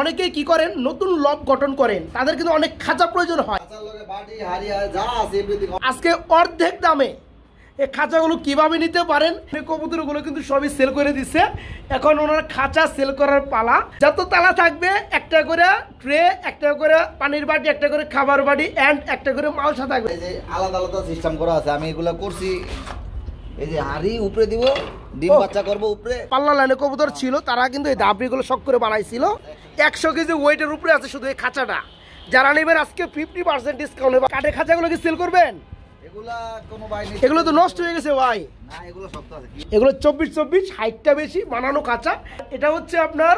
অনেকেই কি করেন নতুন লব গঠন করেন, তাদের কিন্তু অনেক খাঁচা প্রয়োজন হয়। আজকে অর্ধেক দামে এই খাঁচাগুলো কিভাবে নিতে পারেন, কবুতরগুলো কিন্তু সবই সেল করে দিচ্ছে। এখন ওনার খাঁচা সেল করার পালা। যত তালা থাকবে একটা করে ট্রে, একটা করে পানির বাটি, একটা করে খাবার বাটি এন্ড একটা করে মালসা থাকবে। এই যে আলাদা আলাদা সিস্টেম করা আছে, আমি এগুলা করছি। এই যে হাড়ি উপরে দিব, ডিম বাচ্চা করব উপরে। পাল্লা লাইনে কবুতর ছিল, তারা কিন্তু এই দাবড়িগুলো শখ করে বানাইছিল। 100 কেজি ওয়েটের উপরে আছে শুধু এই খাঁচাটা। যারা নেবেন আজকে 50% ডিসকাউন্ট হবে। কাঠের খাঁচাগুলো কি সেল করবেন? এগুলো তো নষ্ট হয়ে গেছে ভাই। না, এগুলো শক্ত আছে। এগুলো 24-24, হাইটটা বেশি, বানানো খাঁচা। এটা হচ্ছে আপনার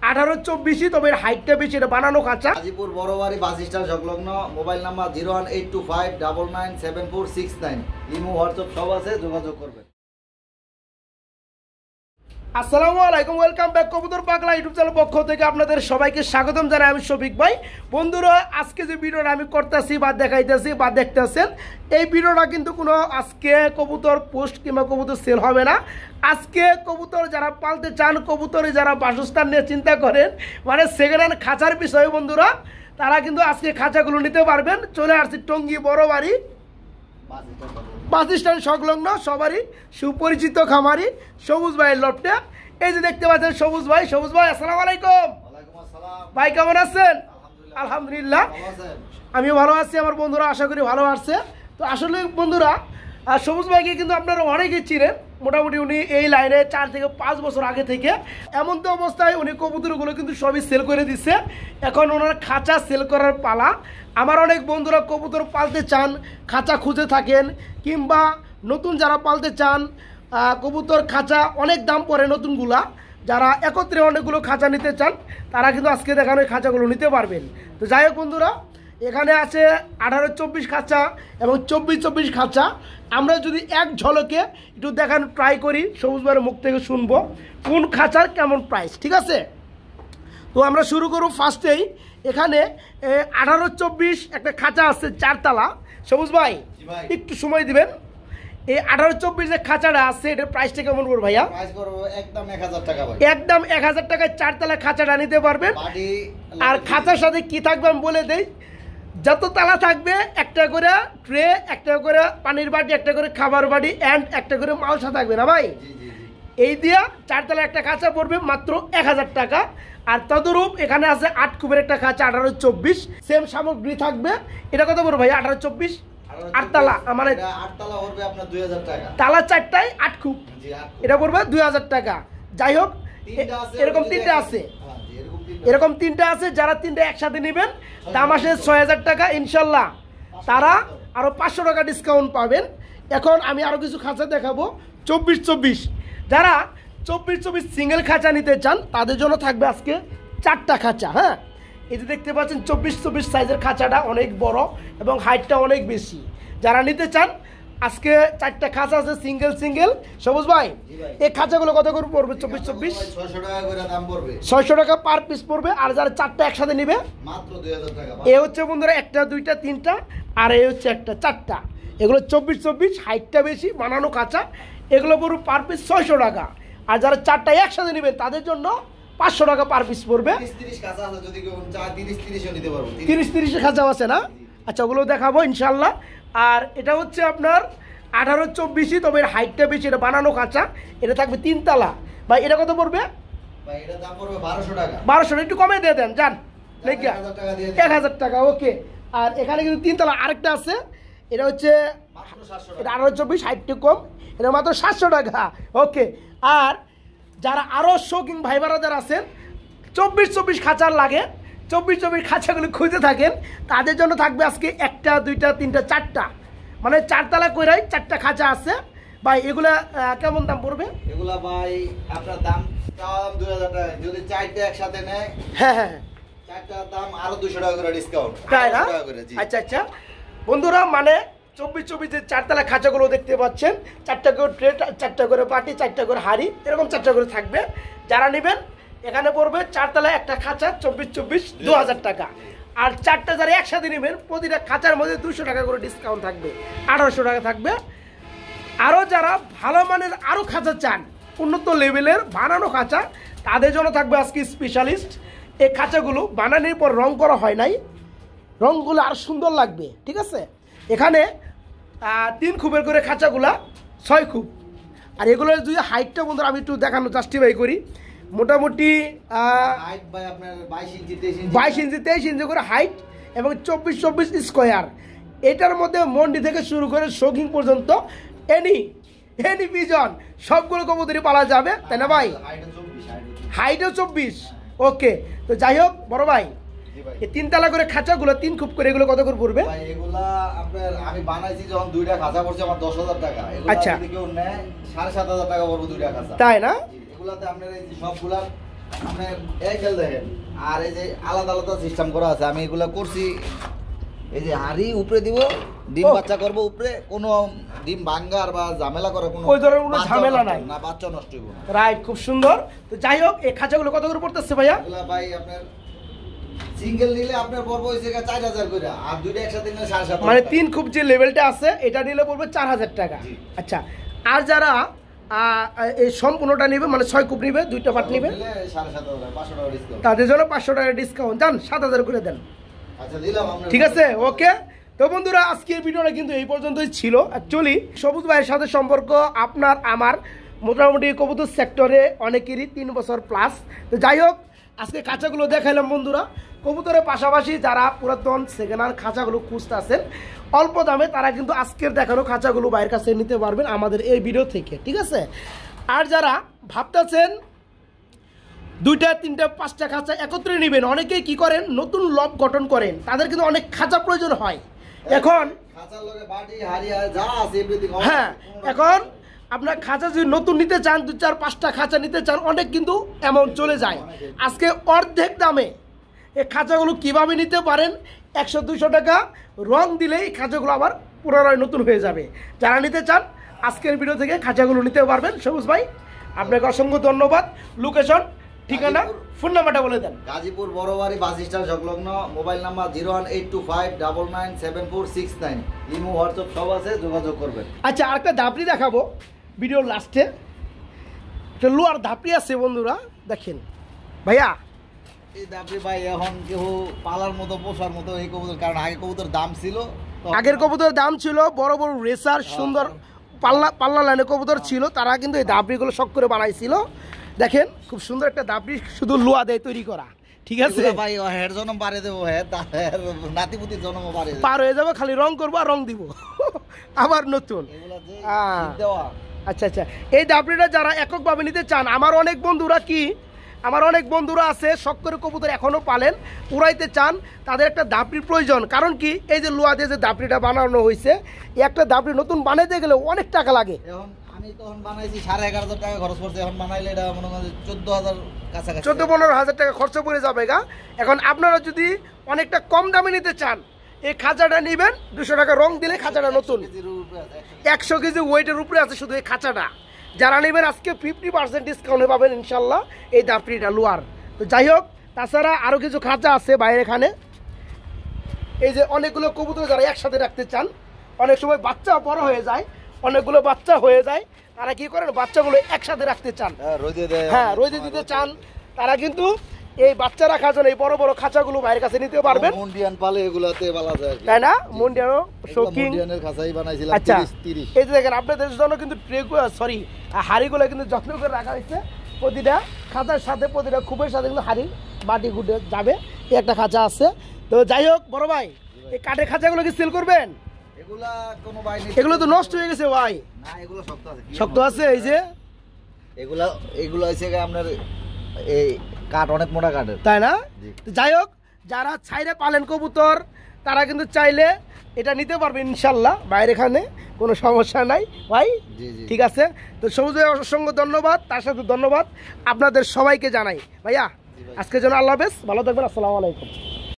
18-24, তবে হাইটটা বেশি, এটা বানানো খাঁচা। গাজীপুর বড়বাড়ি বাস স্ট্যান্ড সংলগ্ন। Mobile number 01825997469। ইমো হোয়াটসঅ্যাপ সব আছে, যোগাযোগ করবেন। আসসালামু আলাইকুম, ওয়েলকাম ব্যাক কবুতর পাগলা ইউটিউব চ্যানেল পক্ষ থেকে আপনাদের সবাইকে স্বাগতম জানাই। আমি শফিক ভাই। বন্ধুরা, আজকে যে ভিডিওটা আমি করতেছি বা দেখাইতেছি বা দেখতেছেন, এই ভিডিওটা কিন্তু কোনো আজকে কবুতর পোস্ট কিংবা কবুতর সেল হবে না। আজকে কবুতর যারা পালতে চান, কবুতরে যারা বাসস্থান নিয়ে চিন্তা করেন, মানে সেকেন্ড হ্যান্ড খাঁচার বিষয়ে বন্ধুরা, তারা কিন্তু আজকে খাঁচাগুলো নিতে পারবেন। চলে আসছি টঙ্গী বড়বাড়ি বাস স্ট্যান্ড সংলগ্ন সবারই সুপরিচিত খামারি সবুজ ভাইয়ের লফটে। এই যে দেখতে পাচ্ছেন সবুজ ভাই। সবুজ ভাই, আসসালামু আলাইকুম। ভাই কেমন আছেন? আলহামদুলিল্লাহ, আমিও ভালো আছি, আমার বন্ধুরা আশা করি ভালো আছে। তো আসলে বন্ধুরা, সবুজ ভাইকে কিন্তু আপনারা অনেকেই চিনেন। মোটামুটি উনি এই লাইনে 4 থেকে 5 বছর আগে থেকে। এমন তো অবস্থায় উনি কবুতরগুলো কিন্তু সবই সেল করে দিচ্ছে। এখন ওনার খাঁচা সেল করার পালা। আমার অনেক বন্ধুরা কবুতর পালতে চান, খাঁচা খুঁজে থাকেন, কিংবা নতুন যারা পালতে চান, কবুতর খাঁচা অনেক দাম পড়ে নতুনগুলা, যারা একত্রে অনেকগুলো খাঁচা নিতে চান, তারা কিন্তু আজকে দেখানো খাঁচাগুলো নিতে পারবেন। তো যাই হোক বন্ধুরা, এখানে আছে 18-24 খাঁচা এবং 24-24 খাঁচা। আমরা যদি এক ঝলকে একটু দেখানো ট্রাই করি, সবুজ ভাইয়ের মুখ থেকে শুনবো কোন খাঁচার কেমন প্রাইস, ঠিক আছে? তো আমরা শুরু করব ফার্স্টেই। এখানে 18-24 একটা খাঁচা আছে 4 তালা। সবুজ ভাই একটু সময় দিবেন। এই 18-24 যে খাঁচাটা আছে, এটার প্রাইসটা কেমন পড়বে ভাইয়া? প্রাইস করব একদম 1000 টাকা ভাই। একদম 1000 টাকায় 4 তালা খাঁচাটা নিতে পারবেন। আর খাঁচার সাথে কি থাকবে আমি বলে দেই। যত তালা থাকবে একটা করে ট্রে, একটা করে পানির বাটি, একটা করে খাবার বাটি এন্ড একটা করে মালসা থাকবে না ভাই? এই দিয়া 4 তালা একটা খাঁচা পড়বে মাত্র 1000 টাকা। আর তদরূপ এখানে আছে 8 কুবের একটা খাঁচা 18-24, সেম সামগ্রী থাকবে। এটা কত পড়বে ভাই? 18-24 8 তালা, মানে 8 তালা পড়বে আপনার 2000 টাকা। তালা 4টায় 8 কুব, এটা পড়বে 2000 টাকা। যাই হোক, এরকম 3টা আছে, এরকম 3টা আছে। যারা 3টা একসাথে নেবেন, দাম আসে 6000 টাকা। ইনশাল্লাহ তারা আরো 500 টাকা ডিসকাউন্ট পাবেন। এখন আমি আরো কিছু খাঁচা দেখাবো 24-24। যারা 24-24 সিঙ্গেল খাঁচা নিতে চান, তাদের জন্য থাকবে আজকে 4টা খাঁচা। হ্যাঁ, এই যে দেখতে পাচ্ছেন 24-24 সাইজের খাঁচাটা অনেক বড় এবং হাইটটা অনেক বেশি। যারা নিতে চান, আজকে 4টা খাঁচা আছে সিঙ্গেল সিঙ্গেল। সবুজ ভাই, এই খাঁচাগুলো কত করে পড়বে? 24-24 600 টাকা করে দাম পড়বে। 600 টাকা পার পিস পড়বে। আর যারা 4টা একসাথে নেবে মাত্র 2000 টাকা। এ হচ্ছে বন্ধুরা 1টা 2টা 3টা, আর এই হচ্ছে 1টা 4টা। এগুলো 24-24, হাইটটা বেশি, বানানো খাঁচা। এগুলো পড়বে পার পিস 600 টাকা। আর যারা 4টা একসাথে নেবেন, তাদের জন্য 500 টাকা পার পিস পড়বে। 30-30 খাঁচা আছে, যদি কেউ চায় 30-30ও নিতে পারবো। 30-30 খাঁচাও আছে না? আচ্ছা, ওগুলো দেখাবো ইনশাল্লাহ। আর এটা হচ্ছে আপনার 18-24, তবে এর হাইটটা বেশি, এটা বানানো খাঁচা। এটা থাকবে 3 তালা। ভাই এটা কত পড়বে? ভাই এটা দাম পড়বে 1200 টাকা। 1200, একটু কমে দিয়ে দেন যান। 1000 টাকা, ওকে। আর এখানে কিন্তু 3 তালা আরেকটা আছে, এটা হচ্ছে এটা 18-24, হাইটটা কম, এটা মাত্র 700 টাকা, ওকে। আর যারা আরও শৌখিন ভাই যারা আছেন, 24-24 খাঁচার লাগে, 24-24 খাঁচাগুলো খুঁজে থাকেন, তাদের জন্য থাকবে আজকে 1টা 2টা 3টা 4টা, মানে 4 তালা কইরাই 4টা খাঁচা আছে। ভাই এগুলা কেমন দাম পড়বে? এগুলা ভাই আপনার দাম 2000 টাকা। যদি 4টা একসাথে নেয়, হ্যাঁ হ্যাঁ, 4টার দাম আরো 200 টাকা করে ডিসকাউন্ট। তাই না? আচ্ছা আচ্ছা বন্ধুরা, মানে 24-24 যে 4 তালা খাঁচাগুলো দেখতে পাচ্ছেন, 4টা করে ট্রে, 4টা করে পাটি, 4টা করে হাঁড়ি, এরকম 4টা করে থাকবে। যারা নেবেন, এখানে পড়বে 4 তালা একটা খাঁচা 24-24 2000 টাকা। আর 4টা যারা একসাথে নেবেন, প্রতিটা খাঁচার মধ্যে 200 টাকা করে ডিসকাউন্ট থাকবে, 1800 টাকা থাকবে। আরও যারা ভালো মানের আরও খাঁচা চান, উন্নত লেভেলের বানানো খাঁচা, তাদের জন্য থাকবে আজকে স্পেশালিস্ট। এই খাঁচাগুলো বানানোর পর রং করা হয় নাই, রংগুলো আর সুন্দর লাগবে, ঠিক আছে। এখানে 3 খুবের করে খাঁচাগুলা 6 খুব। আর এগুলোর যদি হাইটটা বন্ধুরা আমি একটু দেখানো জাস্টিফাই করি, মোটামুটি 22 ইঞ্চি 23 ইঞ্চি করে হাইট এবং 24 স্কোয়ার। এটার মধ্যে মন্ডি থেকে শুরু করে শৌখিন পর্যন্ত এনি পিজন সবগুলো কবুতরই পালা যাবে, তাই না ভাই? হাইটও 24। ওকে, তো যাই হোক বড় ভাই, এই 3 তলা করে খাঁচাগুলো 3 খুব করে এগুলো কত করে পড়বে? এগুলা আপনার আমি বানাইছি যখন 2টা খাঁচা পড়ছে আমার 10,000 টাকা। এগুলা আচ্ছা, যদি কেউ নেয় 7,500 টাকা পড়বে 2টা খাঁচা, তাই না? এগুলাতে আপনার এই সবগুলা আপনার একদল দেখেন। আর এই যে আলাদা আলাদা সিস্টেম করা আছে, আমি এগুলা করছি। এই যে হাড়ি উপরে দিব, ডিম বাচ্চা করব উপরে, কোনো ডিম ভাঙ্গার বা ঝামেলা করার কোনো ওই ধরনের কোনো ঝামেলা নাই, না, বাচ্চা নষ্ট হইব না। রাইট, খুব সুন্দর। তো যাই হোক, এই খাঁচাগুলো কত করে পড়তেছে ভাইয়া? এগুলা ভাই আপনার সিঙ্গেল নিলে আপনার পড়বে হইছে 4,000 করে, আর দুইটা একসাথে নিলে 7,500। মানে 3 খুব যে লেভেলটা আছে এটা নিলে পড়বে 4,000 টাকা। আচ্ছা, আর যারা এই সম্পূর্ণটা নেবে, মানে 6 খুব নেবে, 2টা পার্ট নেবে, 7,500 500 টাকা ডিসকাউন্ট, তাদের জন্য 500 টাকা ডিসকাউন্ট। জান 7,000 করে দেন। আচ্ছা দিলাম আপনার, ঠিক আছে, ওকে। তো বন্ধুরা, আজকের ভিডিওটা কিন্তু এই পর্যন্তই ছিল। অ্যাকচুয়ালি সবুজ ভাইয়ের সাথে সম্পর্ক আপনার আমার মোটামুটি কবুতর সেক্টরে অনেকেরই 3 বছর প্লাস। তো যাই হোক, আজকে খাঁচাগুলো দেখাইলাম বন্ধুরা। কবুতরের পাশাপাশি যারা পুরাতন সেকেন্ড হ্যান্ড খাঁচাগুলো খুঁজতে আছেন অল্প দামে, তারা কিন্তু আজকের দেখানো খাঁচাগুলো বাইরের কাছে নিতে পারবেন আমাদের এই ভিডিও থেকে, ঠিক আছে। আর যারা ভাবতেছেন 2টা 3টা 5টা খাঁচা একত্রে নেবেন, অনেকেই কি করেন নতুন লব গঠন করেন, তাদের কিন্তু অনেক খাঁচা প্রয়োজন হয়। এখন খাঁচার লগে বাটি হাড়ি যা আছে এভরিথিং, হ্যাঁ, এখন আপনার খাঁচা যদি নতুন নিতে চান, 2 4 5টা খাঁচা নিতে চান, অনেক কিন্তু অ্যামাউন্ট চলে যায়। আজকে অর্ধেক দামে এই খাঁচাগুলো কীভাবে নিতে পারেন, 100-200 টাকা রং দিলেই খাঁচাগুলো আবার পুনরায় নতুন হয়ে যাবে। যারা নিতে চান আজকের ভিডিও থেকে খাঁচাগুলো নিতে পারবেন। সবুজ ভাই, আপনাকে অসংখ্য ধন্যবাদ। লোকেশন, ঠিকানা, ফোন নাম্বারটা বলে দেন। গাজীপুর বড়বাড়ি বাস স্ট্যান্ড সংলগ্ন, মোবাইল নাম্বার 01825997469, ইমো হোয়াটসঅ্যাপ সব আছে, যোগাযোগ করবেন। আচ্ছা, আরেকটা ধাপড়ি দেখাবো ভিডিওর লাস্টে। একটা লোয়ার ধাপড়ি আছে বন্ধুরা, দেখেন ভাইয়া। এই দাপড়ি ভাই এখন কেউ পালার মতো পোষার মতো এই কবুতর, কারণ আগে কবুতর দাম ছিল, আগের কবুতরের দাম ছিল, বড় বড় রেসার সুন্দর পাল্লা লাইনে কবুতর ছিল, তারা কিন্তু এই দাপড়িগুলো শখ করে বানাইছিল। দেখেন খুব সুন্দর একটা দাপড়ি, শুধু লোয়া দেয় তৈরি করা, ঠিক আছে ভাই। হেড জন্ম বাড়ে দেবো, নাতিপুতির জন্ম বাড়ে পার হয়ে যাবো, খালি রং করবো আর রং দিব আবার নতুন। আচ্ছা আচ্ছা, এই দাপড়িটা যারা এককভাবে নিতে চান, আমার অনেক বন্ধুরা আছে শখ করে কবুতর এখনো পালেন, উড়াইতে চান, তাদের একটা দাপড়ির প্রয়োজন। কারণ কি, এই যে লোয়া দিয়ে যে দাপড়িটা বানানো হয়েছে, এই একটা দাপড়ি নতুন বানাইতে গেলে অনেক টাকা লাগে। এখন আমি তখন বানাইছি 11,500 টাকা খরচ পড়ছে, এখন বানাইলে এটা মনে করেন 14,000 কাছাকাছি, 14-15 টাকা খরচ পড়ে যাবে গা। এখন আপনারা যদি অনেকটা কম দামে নিতে চান, এই খাঁচাটা নেবেন, 200 টাকা রং দিলে খাঁচাটা নতুন। 100 কেজি ওয়েটের উপরে আছে শুধু এই খাঁচাটা। যারা নেবেন আজকে 50% ডিসকাউন্টে পাবেন ইনশাল্লাহ এই দাপড়িটা লোয়ার। তো যাই হোক, তাছাড়া আরও কিছু খাঁচা আছে বাইরে। এখানে এই যে অনেকগুলো কবুতর যারা একসাথে রাখতে চান, অনেক সময় বাচ্চা বড় হয়ে যায়, অনেকগুলো বাচ্চা হয়ে যায়, তারা কি করেন বাচ্চাগুলো একসাথে রাখতে চান, হ্যাঁ রোদে দিতে চান, তারা কিন্তু এই বাচ্চা রাখার জন্য এই বড় বড় খাঁচাগুলো বাইরের কাছে নিতে পারবেন। মুন্ডিয়ান পালে এগুলাতে পালা যায়, তাই না? মুন্ডিয়ানও শৌখিন। মুন্ডিয়ানের খাঁচাই বানাইছিলাম। আচ্ছা, 30 এই যে দেখেন আপনাদের জন্য কিন্তু হাড়িগুলো কিন্তু যত্ন করে রাখা হয়েছে। প্রতিটা খাঁচার সাথে, প্রতিটা খুবের সাথে কিন্তু হাড়ি মাটি গুটে যাবে, এই একটা খাঁচা আছে। তো যাই হোক বড় ভাই, এই কাঠের খাঁচাগুলো কি সেল করবেন? এগুলো তো নষ্ট হয়ে গেছে ভাই। না, এগুলো শক্ত আছে, শক্ত আছে। এই যে এগুলো হচ্ছে আপনার এই কাঠ অনেক মোটা কাঠের, তাই না? যাই হোক, যারা ছাইরে পালেন কবুতর, তারা কিন্তু চাইলে এটা নিতে পারবে ইনশাল্লাহ, বাইরে এখানে কোনো সমস্যা নাই ভাই। ঠিক আছে, তো সবুজ অসংখ্য ধন্যবাদ, তার সাথে ধন্যবাদ আপনাদের সবাইকে জানাই ভাইয়া। আজকের জন্য আল্লাহ হাফেজ, ভালো থাকবেন, আসসালামু আলাইকুম।